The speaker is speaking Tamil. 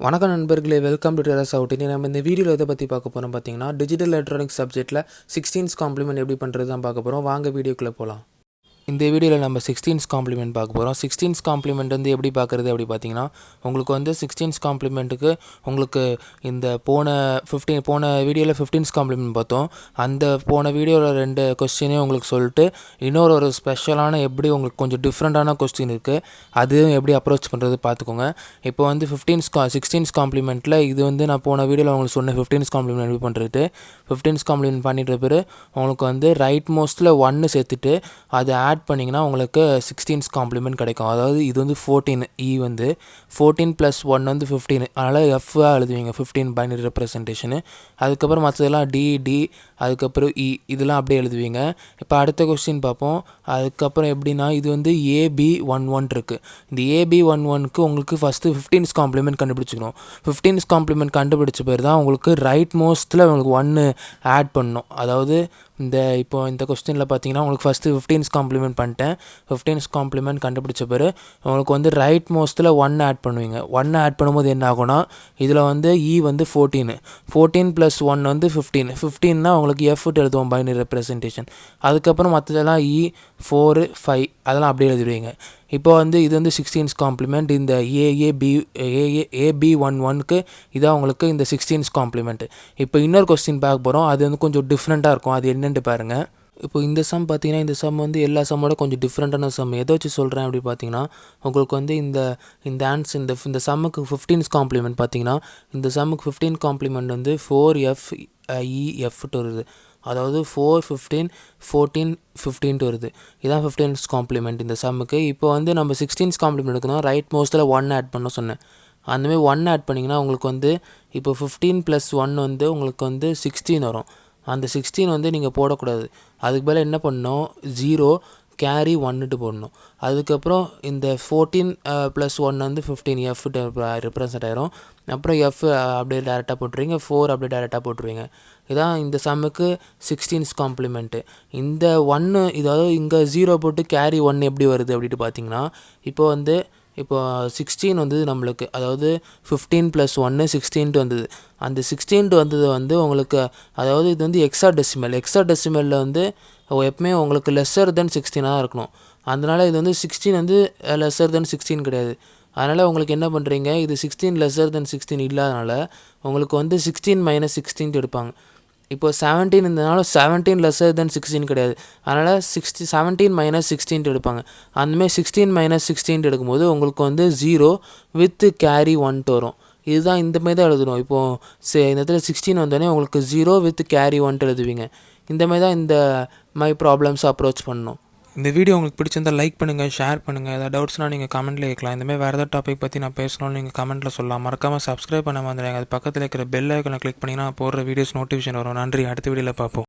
வணக்கம் நண்பர்களே, வெல்கம் டு டெரஸ் அவுட். இனி நம்ம இந்த வீடியோவில் எதை பற்றி பார்க்க போகிறோம் பார்த்தீங்கன்னா, டிஜிட்டல் எலக்ட்ரானிக்ஸ் சப்ஜெக்ட்டில் 16th காம்ப்ளிமெண்ட் எப்படி பண்ணுறது தான் பார்க்க போகிறோம். வாங்க வீடியோக்குள்ளே போகலாம். இந்த வீடியோவில் நம்ம 16th காம்ப்ளிமெண்ட் பார்க்க போகிறோம். 16th காம்ப்ளிமெண்ட் வந்து எப்படி பார்க்குறது அப்படி பார்த்தீங்கன்னா, உங்களுக்கு வந்து 16th காம்ப்ளிமெண்ட்டுக்கு உங்களுக்கு இந்த போன வீடியோவில் 15th காம்ப்ளிமெண்ட் பார்த்தோம். அந்த போன வீடியோவில் 2 கொஸ்டினையும் உங்களுக்கு சொல்லிட்டு ஒரு ஸ்பெஷலான எப்படி உங்களுக்கு கொஞ்சம் டிஃப்ரெண்ட்டான கொஸ்டின் இருக்குது, அதுவும் எப்படி அப்ரோச் பண்ணுறது பார்த்துக்கோங்க. இப்போ வந்து 16th காம்ப்ளிமெண்ட்டில் இது வந்து நான் போன வீடியோவில் உங்களுக்கு சொன்ன 15th காம்ப்ளிமெண்ட் எப்படி பண்ணுறது. 15th காம்ப்ளிமெண்ட் பண்ணிட்டு பிறகு உங்களுக்கு வந்து ரைட் மோஸ்ட்டில் 1 சேர்த்துட்டு அதை ஆட் பண்ணிங்கன்னா உங்களுக்கு 16th காம்ப்ளிமெண்ட் கிடைக்கும். அதாவது இது வந்து 14, வந்து 14 + 1 வந்து 15, அதனால் எஃப்ஆ எழுதுவீங்க 15 பைனரி ரெப்ரசன்டேஷனு. அதுக்கப்புறம் மற்றதெல்லாம் டி, அதுக்கப்புறம் இதெல்லாம் அப்படியே எழுதுவீங்க. இப்போ அடுத்த கொஸ்டின் பார்ப்போம். அதுக்கப்புறம் எப்படின்னா, இது வந்து AB11 இருக்குது. இந்த AB11க்கு உங்களுக்கு first 15th complement கண்டுபிடிச்சிக்கணும். 15th complement கண்டுபிடிச்ச பேர் தான் உங்களுக்கு ரைட் மோஸ்ட்டில் உங்களுக்கு 1 ஆட் பண்ணணும். அதாவது இந்த கொஸ்டினில் பார்த்தீங்கன்னா, உங்களுக்கு ஃபஸ்ட்டு 15th காம்ப்ளிமெண்ட் பண்ணிட்டேன். 15th காம்ப்ளிமெண்ட் கண்டுபிடிச்ச பேர் உங்களுக்கு வந்து ரைட் மோஸ்ட்டில் 1 ஆட் பண்ணுவீங்க. 1 ஆட் பண்ணும்போது என்ன ஆகும்னா, இதில் வந்து வந்து 14 + 1 வந்து 15னா உங்களுக்கு எஃப்ட்டு எழுதுவோம் பைனரி ரெப்ரசன்டேஷன். அதுக்கப்புறம் மற்றதெல்லாம் 4, 5 அதெல்லாம் அப்படியே எழுதிடுவீங்க. இப்போ வந்து இது வந்து 16th காம்ப்ளிமெண்ட். இந்த AB11க்கு இதான் உங்களுக்கு இந்த 16th காம்ப்ளிமெண்ட். இப்போ இன்னொரு கொஸ்டின் பார்க்க போகிறோம். அது வந்து கொஞ்சம் டிஃப்ரெண்ட்டாக இருக்கும். அது என்னென்னு பாருங்கள். இப்போ இந்த சம் பார்த்தீங்கன்னா, இந்த சம் வந்து எல்லா சம்மோட கொஞ்சம் டிஃப்ரெண்ட்டான சம். எதை வச்சு சொல்கிறேன் அப்படி பார்த்தீங்கன்னா, உங்களுக்கு வந்து இந்த ஆன்சர் இந்த சம்முக்கு 15th காம்ப்ளிமெண்ட் பார்த்தீங்கன்னா, இந்த சம்முக்கு 15th காம்ப்ளிமெண்ட் வந்து 4FEFட்டு வருது. அதாவது 4, 15, 14, 15 வருது. இதுதான் 15th காம்ப்ளிமெண்ட் இந்த சம்முக்கு. இப்போ வந்து நம்ம 16th காம்ப்ளிமெண்ட் எடுக்கணும். ரைட் மோஸ்ட்டில் 1 ஆட் பண்ண சொன்னேன். அந்தமாதிரி 1 ஆட் பண்ணிங்கன்னா உங்களுக்கு வந்து இப்போ 15 + 1 வந்து உங்களுக்கு வந்து 16 வரும். அந்த 16 வந்து நீங்கள் போடக்கூடாது. அதுக்கு பதிலாக என்ன பண்ணணும், 0 கேரி 1ட்டு போடணும். அதுக்கப்புறம் இந்த 14 + 1 வந்து 15 எஃப்ட்டு ரெப்ரசன்ட் ஆயிரும். அப்புறம் எஃப் அப்படியே டேரெக்டாக போட்டுருவீங்க, 4 அப்படியே டேரெக்டாக போட்டுருவீங்க. இதான் இந்த சம்முக்கு 16th காம்ப்ளிமெண்ட்டு. இந்த 1 இதாவது இங்கே 0 போட்டு கேரி 1 எப்படி வருது அப்படின்ட்டு பார்த்தீங்கன்னா, இப்போ 16 வந்தது நம்மளுக்கு. அதாவது 15 + 1 16 வந்தது. அந்த 16 வந்தது வந்து உங்களுக்கு, அதாவது இது வந்து எக்ஸாடெசிமலில் வந்து எப்பவுமே உங்களுக்கு லெஸ்ஸர் தென் 16 இருக்கணும். அதனால் இது வந்து 16 வந்து லெஸ்ஸர் தென் 16 கிடையாது. அதனால் உங்களுக்கு என்ன பண்ணுறீங்க, இது 16 லெஸ்ஸர் தென் 16 இல்லாதனால உங்களுக்கு வந்து 16 - 16 எடுப்பாங்க. இப்போ 17 இருந்ததுனால 17 லெஸ்ஸர் தென் 16 கிடையாது. அதனால் 17 - 16 எடுப்பாங்க. அந்தமாதிரி 16 - 16 எடுக்கும்போது உங்களுக்கு வந்து 0 வித் கேரி 1 வரும். இதுதான் இந்தமாரி தான் எழுதணும். இப்போது இந்த இடத்துல 16 வந்தோடனே உங்களுக்கு 0 வித் கேரி 1 எழுதுவீங்க. இந்தமாரி தான் இந்த மாதிரி ப்ராப்ளம்ஸ் அப்ரோச் பண்ணணும். இந்த வீடியோ உங்களுக்கு பிடிச்சிருந்தால் லைக் பண்ணுங்கள், ஷேர் பண்ணுங்கள். ஏதாவது டவுட்ஸ்னால் நீங்கள் கமெண்ட்டில் கேட்கலாம். இந்தமாதிரி வேறு ஏதாவது டாபிக் பற்றி நான் பேசணும்னு நீங்கள் கமெண்ட்டில் சொல்லலாம். மறக்காமல் சப்ஸ்கிரைப் பண்ண வந்துடுங்க. அது பக்கத்தில் இருக்கிற பெல் ஐக்கனை கிளிக் பண்ணிங்கன்னா போடுற வீடியோஸ் நோட்டிஃபிகேஷன் வரும். நன்றி. அடுத்த வீடியோவில் பார்ப்போம்.